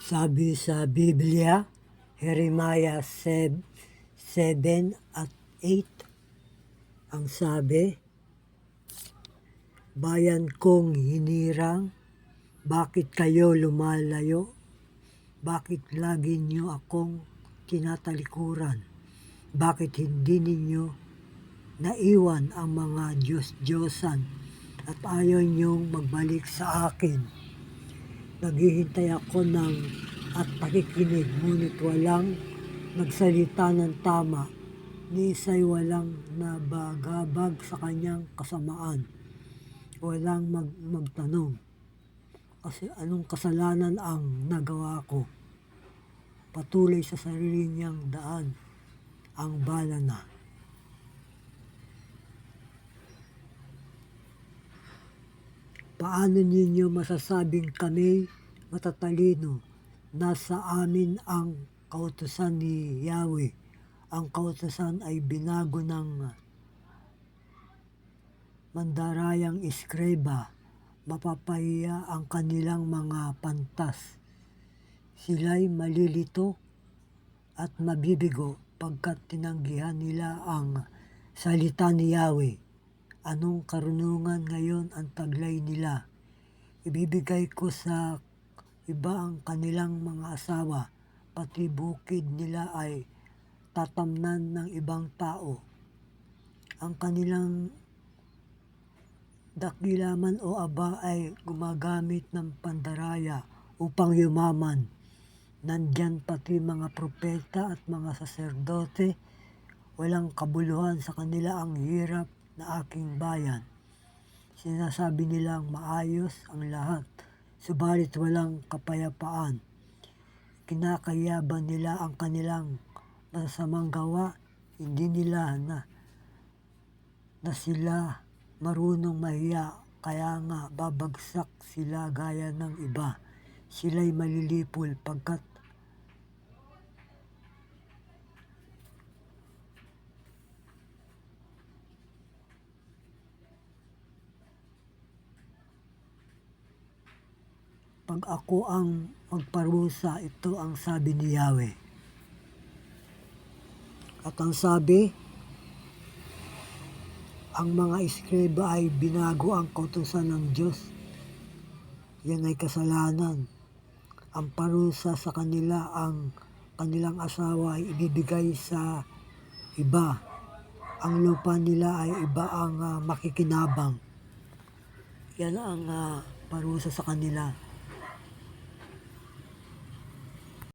Sabi sa Biblia, Jeremiah 7 at 8, ang sabi, "Bayan kong hinirang, bakit kayo lumalayo? Bakit lagi niyo akong tinatalikuran? Bakit hindi ninyo naiwan ang mga Diyos-Diyosan at ayaw niyong magbalik sa akin? Naghihintay ako at pakikinig, ngunit walang nagsalita ng tama, ni isa'y walang nabagabag sa kanyang kasamaan. Walang magtanong, kasi anong kasalanan ang nagawa ko? Patuloy sa sarili niyang daan ang bala na." Paano ninyo masasabing kami matatalino? Nasa amin ang kautusan ni Yahweh. Ang kautusan ay binago ng mandarayang eskreba. Mapapahiya ang kanilang mga pantas. Sila'y malilito at mabibigo pagkat tinanggihan nila ang salita ni Yahweh. Anong karunungan ngayon ang taglay nila? Ibibigay ko sa iba ang kanilang mga asawa, pati bukid nila ay tatamnan ng ibang tao. Ang kanilang dakilaman o aba ay gumagamit ng pandaraya upang yumaman. Nandyan pati mga propeta at mga saserdote. Walang kabuluhan sa kanila ang hirap na aking bayan. Sinasabi nilang maayos ang lahat, subalit walang kapayapaan. Kinakayaban nila ang kanilang masasamang gawa. Hindi nila na sila marunong mahiya, kaya nga babagsak sila gaya ng iba. Sila'y malilipol pagkat pag ako ang magparusa, ito ang sabi ni Yahweh. At ang sabi, ang mga eskreba ay binago ang kautusan ng Diyos. Yan ay kasalanan. Ang parusa sa kanila, ang kanilang asawa ay ibibigay sa iba. Ang lupa nila ay iba ang makikinabang. Yan ang parusa sa kanila.